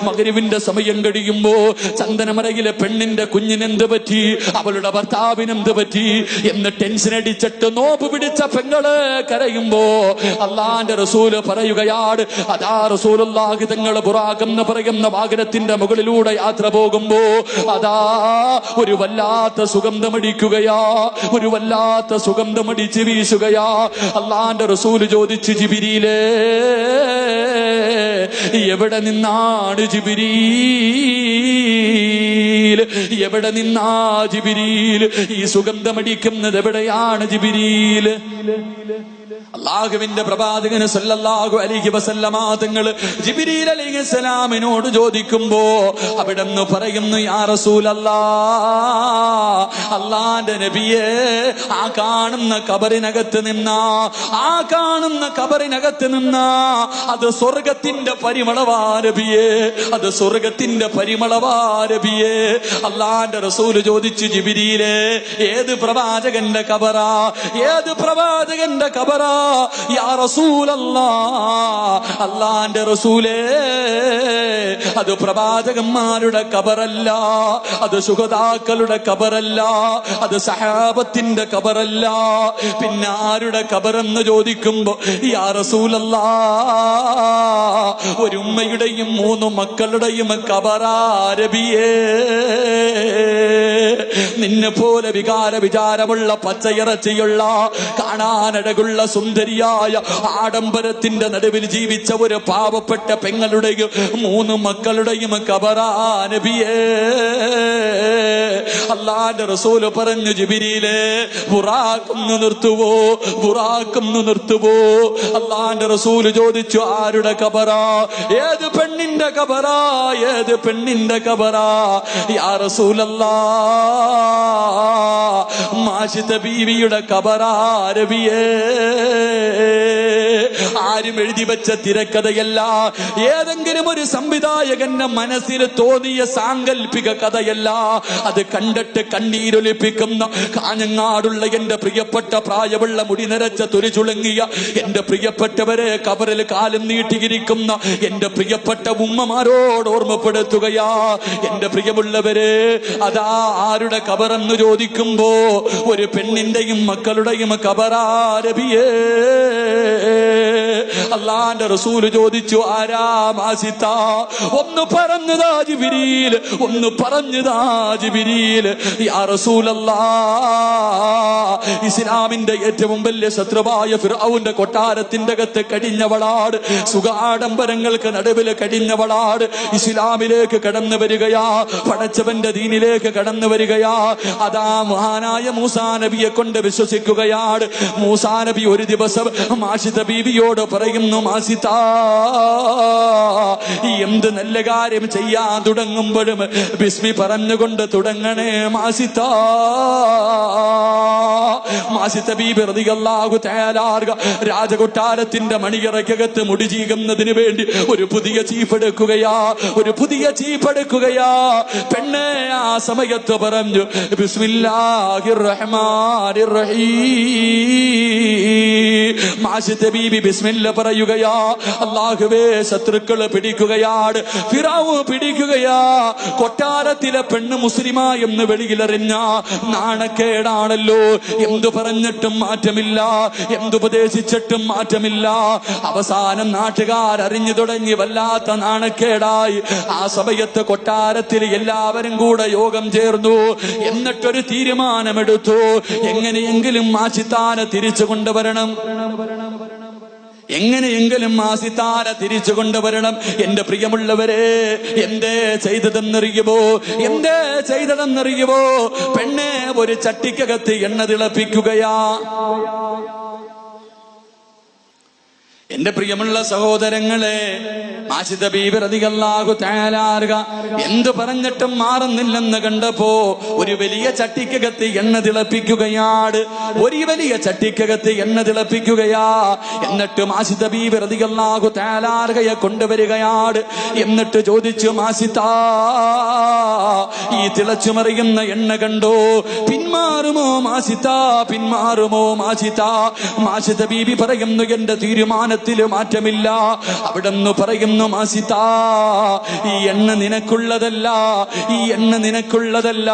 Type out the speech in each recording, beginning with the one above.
മഗ്‌രിബിന്റെ സമയം കഴിയുമ്പോ ചന്ദനമരയിലെ പെണ്ണിന്റെ കുഞ്ഞിനെന്ത് പറ്റി, അവളുടെ ഭർത്താവിനെന്ത് പറ്റി എന്ന് ടെൻഷൻ അടിച്ചിട്ട് നോമ്പ് പിടിച്ച പെങ്ങള് കരയുമ്പോ അള്ളാന്റെ റസൂല് പറയുകയാണ്, അതാ റസൂലുള്ളാഹി തങ്ങൾ ബുറാഖ് എന്ന് പറയുന്ന വാഹനത്തിന്റെ മുകളിലൂടെ യാത്ര പോകുമ്പോ അതാ ഒരു വല്ലാത്ത സുഗന്ധമടിക്കുകയാ, ഒരു വല്ലാത്ത സുഗന്ധമടിച്ച് വീശുകയാ. അള്ളാന്റെ റസൂല് ചോദിച്ചു, ജിബ്രീലേ എവിടെ നിന്നാണ് ജിബ്രീൽ, എവിടെ നിന്നാ ജിബ്രീൽ, ഈ സുഗന്ധമടിക്കുന്നത് എവിടെയാണ് ജിബ്രീൽ? അല്ലാഹുവിന്റെ പ്രവാചകൻ സല്ലല്ലാഹു അലൈഹി വസല്ലമ തങ്ങൾ ജിബ്രീൽ അലൈഹിസ്സലാമിനോട് ചോദിക്കുമ്പോ അവിടെന്ന് പറയുന്നു, യാ റസൂലല്ലാഹ്, അല്ലാഹുവിന്റെ നബിയേ, ആ കാണുന്ന ഖബറിനകത്ത് നിന്നാ, ആ കാണുന്ന ഖബറിനകത്ത് നിന്നാ അത് സ്വർഗത്തിന്റെ പരിമളവാ നബിയേ, അത് സ്വർഗത്തിന്റെ പരിമളവാ നബിയേ. അല്ലാഹുവിന്റെ റസൂല് ചോദിച്ചു, ജിബ്രീലേ ഏത് പ്രവാചകന്റെ ഖബറാ, ഏത് പ്രവാചകന്റെ ഖബറാ യാ റസൂലല്ലാഹ്? അല്ലാഹുവിന്റെ റസൂലേ അത് പ്രവാചകന്മാരുടെ ഖബറല്ല, അത് ശുഹദാക്കളുടെ ഖബറല്ല, അത് സഹാബത്തിന്റെ ഖബറല്ല, പിന്നെ ആരുടെ ഖബറെന്ന് ചോദിക്കുമ്പോ യാ റസൂലല്ലാഹ് ഒരു ഉമ്മയുടെയും 3 മക്കളുടെയും ഖബറാ നബിയേ. നിന്നെ പോലെ വിചാരമുള്ള പച്ചയിറച്ചിയുള്ള കാണാനഴകുള്ള സുന്ദരിയായ ആഡംബരത്തിന്റെ നടുവിൽ ജീവിച്ച ഒരു പാവപ്പെട്ട പെങ്ങളുടെയും 3 മക്കളുടെയും ഖബറാ നബിയേ. അല്ലാഹുവിന്റെ റസൂല് പറഞ്ഞു, ജിബ്രീലേ ബുറാഖൊന്ന് നിർത്തുവോ, ബുറാഖൊന്ന് നിർത്തുവോ? അല്ലാഹുവിന്റെ റസൂല് ചോദിച്ചു, ആരുടെ ഖബറാ, ഏത് പെണ്ണിന്റെ ഖബറാ, ഏത് പെണ്ണിന്റെ ഖബറാ? യാ റസൂലല്ലാഹ് മാഷിത ബീവിയുടെ ഖബറാ നബിയേ. ആരും എഴുതി വെച്ച തിരക്കഥയല്ല, ഏതെങ്കിലും ഒരു സംവിധായകന്റെ മനസ്സിൽ തോന്നിയ സാങ്കല്പിക കഥയല്ല, അത് കണ്ടിട്ട് കണ്ണീരൊലിപ്പിക്കുന്ന കാഞ്ഞങ്ങാടുള്ള എന്റെ പ്രിയപ്പെട്ട പ്രായമുള്ള മുടി നിറച്ച തുരിചുളുങ്ങിയ എന്റെ പ്രിയപ്പെട്ടവരെ ഖബറിൽ കാലം നീട്ടിയിരിക്കുന്ന എന്റെ പ്രിയപ്പെട്ട ഉമ്മമാരോട് ഓർമ്മപ്പെടുത്തുകയാ. എന്റെ പ്രിയമുള്ളവരെ, അതാ ആരുടെ ഖബറെന്ന് ചോദിക്കുമ്പോ ഒരു പെണ്ണിന്റെയും മക്കളുടെയും ഖബറാ നബിയേ. അല്ലാഹുവിന്റെ റസൂല് ചോദിച്ചു, ആരാ മാസിത്ത? ഒന്ന് പറഞ്ഞതാ ജിബ്രീൽ, ഒന്ന് പറഞ്ഞതാ ജിബ്രീൽ. യാ റസൂലല്ലാഹ് ഇസ്ലാമിന്റെ ഏറ്റവും വലിയ ശത്രുവായ ഫിർഔന്റെ കൊട്ടാരത്തിന്റെ അകത്ത് കടിഞ്ഞവളാട്, സുഖാഡംബരങ്ങൾക്ക് നടുവിൽ കടിഞ്ഞവളാട് ഇസ്ലാമിലേക്ക് കടന്നു വരികയാ, പടച്ചവന്റെ ദീനിലേക്ക് കടന്നു വരികയാ. അതാ മഹാനായ മൂസാ നബിയെ കൊണ്ട് വിശ്വസിക്കുകയാണ്. മൂസാ നബി ഒരു ദിവസം മാഷിത ബീവിയോട് പറയുന്നു, മാസിത എന്ത് നല്ല കാര്യം ചെയ്യാൻ തുടങ്ങുമ്പോഴും ബിസ്മി പറഞ്ഞുകൊണ്ട് തുടങ്ങണേ മാസിത. മാസിത ബീബി റളിയല്ലാഹു തആല രാജകൊട്ടാരത്തിന്റെ മണിയറയ്ക്കകത്ത് മുടി ചീകുന്നതിന് വേണ്ടി ഒരു പുതിയ ചീഫ് എടുക്കുകയാ, ഒരു പുതിയ ചീഫ് എടുക്കുകയാ. പെണ്ണെ ആ സമയത്ത് പറഞ്ഞു, ബിസ്മില്ലാഹിർ റഹ്മാനിർ റഹീം. മാഷിത ബീബി ബിസ്മില്ല പറയുകയാ. അല്ലാഹുവേ ശത്രുക്കൾ പിടിക്കുകയാണ്, ഫിറഔൻ പിടിക്കുകയാ. കൊട്ടാരത്തിലെ പെണ്ണ് മുസ്ലിമാ എന്ന് വെളിയിലെറിഞ്ഞ നാണക്കേടാണല്ലോ. എന്തു പറഞ്ഞിട്ടും മാറ്റമില്ല, എന്തുപദേശിച്ചിട്ടും മാറ്റമില്ല. അവസാനം നാട്ടുകാരറിഞ്ഞു തുടങ്ങി, വല്ലാത്ത നാണക്കേടായി. ആ സമയത്ത് കൊട്ടാരത്തിൽ എല്ലാവരും കൂടെ യോഗം ചേർന്നു. എന്നിട്ടൊരു തീരുമാനമെടുത്തു, എങ്ങനെയെങ്കിലും മാഷിത്താനെ തിരിച്ചു കൊണ്ടുവരണം, എങ്ങനെയെങ്കിലും മാസിത്താര തിരിച്ചു കൊണ്ടുവരണം. എന്റെ പ്രിയമുള്ളവരെ, എന്തേ ചെയ്തതെന്നറിയുമോ, എന്തേ ചെയ്തതെന്നറിയുമോ? പെണ്ണെ ഒരു ചട്ടിക്കകത്ത് എണ്ണ തിളപ്പിക്കുകയാ. എന്റെ പ്രിയമുള്ള സഹോദരങ്ങളെ, മാഷിത ബീബി റളിയല്ലാഹു തആല എന്തു പറഞ്ഞിട്ടും മാറുന്നില്ലെന്ന് കണ്ടപ്പോ ഒരു വലിയ ചട്ടിക്കകത്ത് എണ്ണ തിളപ്പിക്കുകയാണ്, ഒരു വലിയ ചട്ടിക്കകത്ത് എണ്ണ തിളപ്പിക്കുകയാ. എന്നിട്ട് മാഷിത ബീബി റളിയല്ലാഹു തആല കൊണ്ടുവരികയാണ്. എന്നിട്ട് ചോദിച്ചു, മാഷിതാ ഈ തിളച്ചുമറിയുന്ന എണ്ണ കണ്ടോ, പിന്മാറുമോ മാഷിതാ, പിന്മാറുമോ മാഷിതാ? മാഷിത ബീബി പറയുന്നു, എന്റെ തീരുമാനം തീരുമാനത്തിൽ മാറ്റമില്ല. അവിടെന്ന് പറയുന്നു മാസിതാ, ഈ എണ്ണ നിനക്കുള്ളതല്ല, ഈ എണ്ണ നിനക്കുള്ളതല്ല.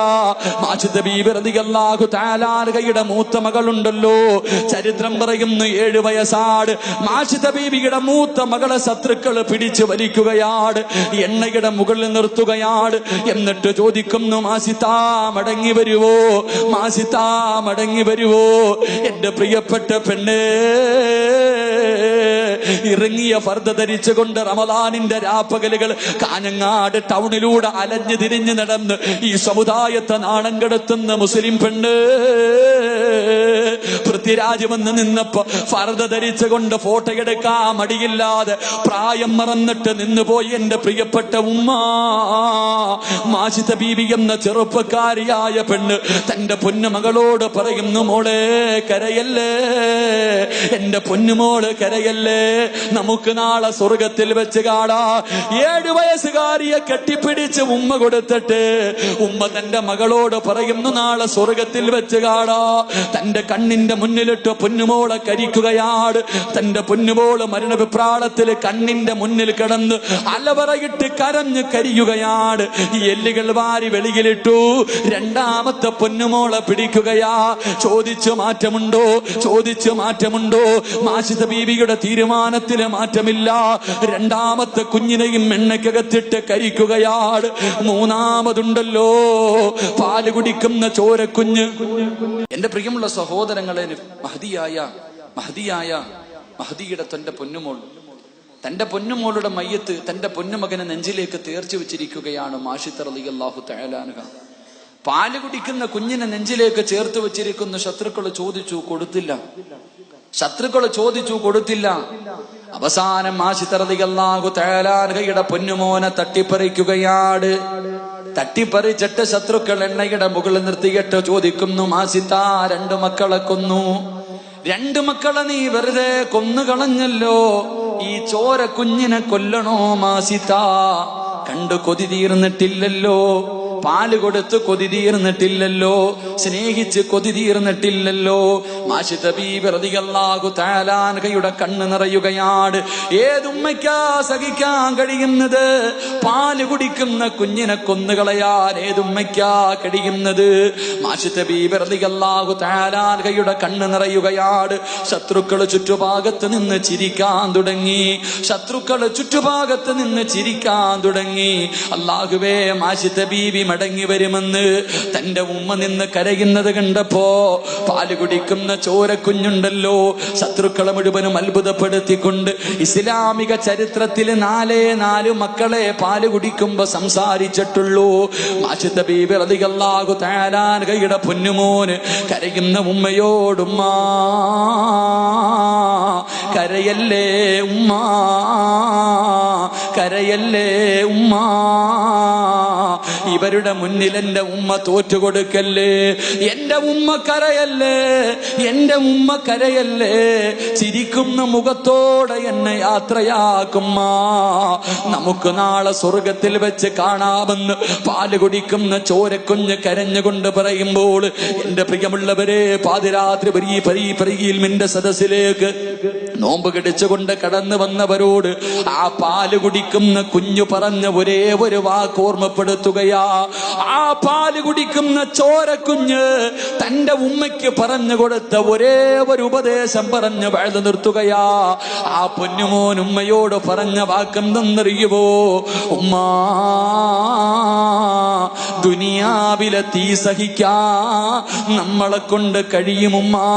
മാജിദ ബീബി റളിയല്ലാഹു തആല അൻഹയുടെ മൂത്ത മകളുണ്ടല്ലോ, ചരിത്രം പറയുന്നു 7 വയസ്സാട് മാജിദ ബീബിയുടെ മൂത്ത മകളെ ശത്രുക്കൾ പിടിച്ചു വലിക്കുകയാണ്, എണ്ണയുടെ മുകളിൽ നിർത്തുകയാണ്. എന്നിട്ട് ചോദിക്കുന്നു, മാസിതാ മടങ്ങി വരുവോ, മാസിതാ മടങ്ങി വരുവോ? എന്റെ പ്രിയപ്പെട്ട പെണ്ണേ, ഇറങ്ങിയ ഫർദ ധരിച്ചുകൊണ്ട് റമദാനിന്റെ രാപ്പകലുകൾ കാഞ്ഞങ്ങാട് ടൗണിലൂടെ അലഞ്ഞു തിരിഞ്ഞു നടന്ന് ഈ സമുദായത്തെ നാണം കെടുത്തുന്ന മുസ്ലിം പെണ്ണ് പൃഥ്വിരാജ് വന്ന് നിന്നപ്പോ ഫർദ ധരിച്ചുകൊണ്ട് ഫോട്ടോ എടുക്കാൻ മടിയില്ലാതെ പ്രായം മറന്നിട്ട് നിന്നുപോയി എന്റെ പ്രിയപ്പെട്ട ഉമ്മ. മാജിദ ബീബി എന്ന ചെറുപ്പക്കാരിയായ പെണ്ണ് തന്റെ പൊന്നുമകളോട് പറയുന്നു, മോളെ കരയല്ലേ, എന്റെ പൊന്നുമോള് കരയല്ലേ, നമുക്ക് നാളെ സ്വർഗത്തിൽ വെച്ച് കാണാ. 7 വയസ്സുകാരിയെ കെട്ടിപ്പിടിച്ച് ഉമ്മ കൊടുത്തിട്ട് ഉമ്മ തന്റെ മകളോട് പറയുന്നു, നാളെ സ്വർഗത്തിൽ വെച്ച് കാണാ. തന്റെ കണ്ണിന്റെ മുന്നിലിട്ട് പൊന്നുമോളെ കരിക്കുകയാണ്. തന്റെ പൊന്നുമോള് മരണവിപ്രാളത്തിൽ കണ്ണിന്റെ മുന്നിൽ കിടന്ന് അലവറയിട്ട് കരഞ്ഞ് കരിയുകയാണ്. ഈ എല്ലുകൾ വാരി വെളിയിലിട്ടു. രണ്ടാമത്തെ പൊന്നുമോളെ പിടിക്കുകയാ. ചോദിച്ചു മാറ്റമുണ്ടോ, ചോദിച്ചു മാറ്റമുണ്ടോ? മാജിദ ബീവിയുടെ തീരുമാനത്തിൽ മാറ്റമില്ല. രണ്ടാമത്തെ കുഞ്ഞിനെയും എണ്ണയ്ക്കകത്തിട്ട് കരിക്കുകയാണ്. മൂന്നാമതുണ്ടല്ലോ പാല് കുടിക്കുന്ന ചോരക്കുഞ്ഞ്. എന്റെ പ്രിയമുള്ള സഹോദരങ്ങളെ, മഹദിയുടെ തന്റെ പൊന്നുമോളുടെ മയ്യത്ത് തന്റെ പൊന്നുമകനെ നെഞ്ചിലേക്ക് തേർച്ചു വെച്ചിരിക്കുകയാണ് മാഷിദ റളിയല്ലാഹു തആല അൻഹ. പാല് കുടിക്കുന്ന കുഞ്ഞിനെ നെഞ്ചിലേക്ക് ചേർത്ത് വെച്ചിരിക്കുന്ന ശത്രുക്കൾ ചോദിച്ചു, കൊടുത്തില്ല. ശത്രുക്കൾ ചോദിച്ചു, കൊടുത്തില്ല. അവസാനം മാഷിദ റളിയല്ലാഹു തആല അൻഹയുടെ പൊന്നുമോനെ തട്ടിപ്പറിക്കുകയാണ്. തട്ടിപ്പറിച്ചിട്ട് ശത്രുക്കൾ എണ്ണയുടെ മുകളിൽ നിർത്തിയിട്ട് ചോദിക്കുന്നു, മാസിത 2 മക്കളെ കൊന്നു, 2 മക്കളെ നീ വെറുതെ കൊന്നുകളഞ്ഞല്ലോ, ഈ ചോര കുഞ്ഞിനെ കൊല്ലണോ മാസിത? കണ്ടു കൊതി തീർന്നിട്ടില്ലല്ലോ, പാല് കൊടുത്ത് കൊതി തീർന്നിട്ടില്ലല്ലോ, സ്നേഹിച്ച് കൊതി തീർന്നിട്ടില്ലല്ലോ. മാഷിദ ബീബി റളിയല്ലാഹു തആല അൻഹയുടെ കണ്ണ് നിറയുകയാണ്. ഏതുമ്മയ്ക്കാ സഹിക്കാൻ കഴിയുന്നത്? പാല് കുടിക്കുന്ന കുഞ്ഞിനെ കൊന്നുകളയാൻ ഏതുമ്മയ്ക്കാ കഴിയുന്നത്? മാഷിദ ബീബി റളിയല്ലാഹു തആല അൻഹയുടെ കണ്ണ് നിറയുകയാണ്. ശത്രുക്കൾ ചുറ്റുഭാഗത്ത് നിന്ന് ചിരിക്കാൻ തുടങ്ങി. ശത്രുക്കൾ ചുറ്റുഭാഗത്ത് നിന്ന് ചിരിക്കാൻ തുടങ്ങി. അല്ലാഹുവേ, മാഷിദ ബീബി മടങ്ങി വരുമെന്ന് തന്റെ ഉമ്മ നിന്ന് കരയുന്നത് കണ്ടപ്പോ പാല് കുടിക്കുന്ന ചോരക്കുഞ്ഞുണ്ടല്ലോ, ശത്രുക്കളെ മുഴുവനും അത്ഭുതപ്പെടുത്തിക്കൊണ്ട് ഇസ്ലാമിക ചരിത്രത്തിൽ 4 മക്കളെ പാല് കുടിക്കുമ്പോ സംസാരിച്ചിട്ടുള്ളൂ. മാഷിദ ബീബി റളിയല്ലാഹു തആല അൻഹയുടെ പൊന്നുമോന് കരയുന്ന ഉമ്മയോടുമ്മ കരയല്ലേ ഉമ്മ, കരയല്ലേ ഉമ്മ, ഇവരുടെ മുന്നിൽ എന്റെ ഉമ്മ തോറ്റുകൊടുക്കല്ലേ, എന്റെ ഉമ്മ കരയല്ലേ, എന്റെ ഉമ്മ കരയല്ലേ, ചിരിക്കുന്ന മുഖത്തോടെ എന്നെ യാത്രയാക്കുമ്മ, നമുക്ക് നാളെ സ്വർഗത്തിൽ വെച്ച് കാണാമെന്ന് പാല് കുടിക്കുന്ന ചോരക്കുഞ്ഞ് കരഞ്ഞുകൊണ്ട് പറയുമ്പോൾ, എന്റെ പ്രിയമുള്ളവരെ, പാതിരാത്രി പരിയിൽ സദസ്സിലേക്ക് നോമ്പ് കടിച്ചുകൊണ്ട് കടന്നു വന്നവരോട് ആ പാല് കുടിക്കുന്ന കുഞ്ഞു പറഞ്ഞ ഒരേ ഒരു വാക്ക് ഓർമ്മപ്പെടുത്തുകയാ. ആ പാല് കുടിക്കുന്ന ചോരക്കുഞ്ഞ് തന്റെ ഉമ്മയ്ക്ക് പറഞ്ഞു കൊടുത്ത ഒരേ ഒരു ഉപദേശം പറഞ്ഞ് വഴുതു നിർത്തുകയാ. ആ പൊന്നുമോൻ ഉമ്മയോട് പറഞ്ഞ വാക്കെന്തെന്നറിയുവോ? ഉമ്മാ, ദുനിയാവിലെ തീ സഹിക്കാ നമ്മളെ കൊണ്ട് കഴിയുമുമ്മാ,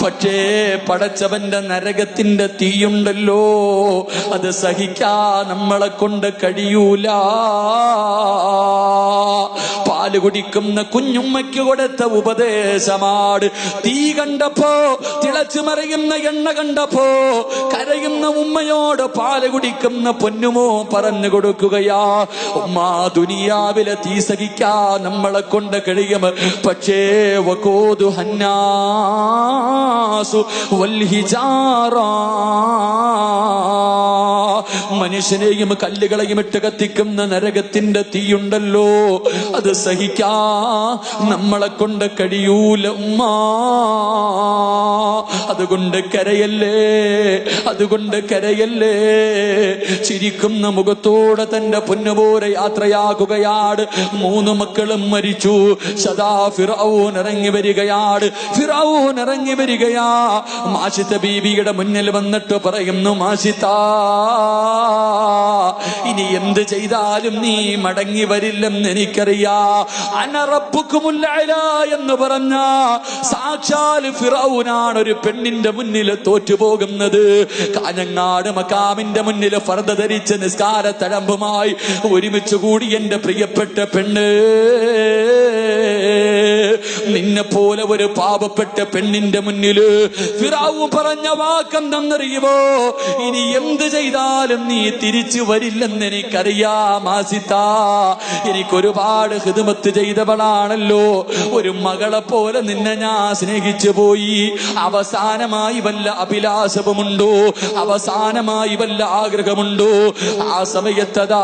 പക്ഷേ പടച്ചവന്റെ നരകത്തിന്റെ തീയുണ്ടല്ലോ, അത് സഹിക്കാ നമ്മളെ കൊണ്ട് കഴിയൂല. പാല് കുടിക്കുന്ന കുഞ്ഞുമ്മയ്ക്ക് കൊടുത്ത ഉപദേശമാണ്. തീ കണ്ടപ്പോ, തിളച്ചു മറിയുന്ന എണ്ണ കണ്ടപ്പോ കരയുന്ന ഉമ്മയോട് പാല് കുടിക്കുന്ന പൊന്നുമോ പറഞ്ഞു കൊടുക്കുകയാ, ഉമ്മ, ദുനിയാവിലെ തീ സഹിക്കാ നമ്മളെ കൊണ്ട് കഴിയും, പക്ഷേ വഖൂദു ഹന്നാസു വൽ ഹിജാറ, മനുഷ്യനെയും കല്ലുകളെയും ഇട്ട് കത്തിക്കുന്ന നരകത്തിന്റെ തീയുണ്ടല്ലോ, അത് സഹിക്കാ നമ്മളെ കൊണ്ട് കഴിയൂല ഉമ്മ. അതുകൊണ്ട് കരയല്ലേ, അതുകൊണ്ട് കരയല്ലേ. ചിരിക്കുന്ന മുഖത്തോടെ തന്റെ പൊന്നുപോലെ യാത്രയാകുകയാണ്. 3 മക്കളും മരിച്ചു. സദാ ഫിറഔൻ ഇറങ്ങി വരികയാണ്, ഫിറഔൻ ഇറങ്ങി വരികയാ. മാഷിത്ത ബീവിയുടെ മുന്നിൽ വന്നിട്ട് പറയുന്നു, മാഷിത്ത, ഇനി എന്ത് ചെയ്താലും നീ മടങ്ങി വരില്ലെന്ന് എനിക്കറിയാ. അന റബ്ബുക്കുമുൽ അഅ്ലാ എന്ന് പറഞ്ഞ സാക്ഷാൽ ഫിറഔനാണ് ഒരു പെണ്ണിന്റെ മുന്നിൽ തോറ്റുപോകുന്നത്. കാഞ്ഞങ്ങാട് മക്കാമിന്റെ മുന്നിൽ ഫർദ ധരിച്ച് നിസ്കാര തഴമ്പുമായി ഒരുമിച്ച് കൂടി എന്റെ പ്രിയപ്പെട്ട പെണ്ണ്, നിന്നെ പോലെ ഒരു പാപപ്പെട്ട പെണ്ണിന്റെ മുന്നില് ഫിറഔൻ പറഞ്ഞ വാക്കെന്തെന്നറിയുമോ? ഇനി എന്ത് ചെയ്താലും നീ തിരിച്ചു വരില്ലെന്ന് എനിക്കറിയാം ആസിത്ത. എനിക്കൊരുപാട് ഹിദ്മത്ത് ചെയ്തവളാണല്ലോ, ഒരു മകളെ പോലെ നിന്നെ ഞാൻ സ്നേഹിച്ചു പോയി. അവസാനമായി വല്ല അഭിലാഷവുമുണ്ടോ? അവസാനമായി വല്ല ആഗ്രഹമുണ്ടോ? ആ സമയത്തതാ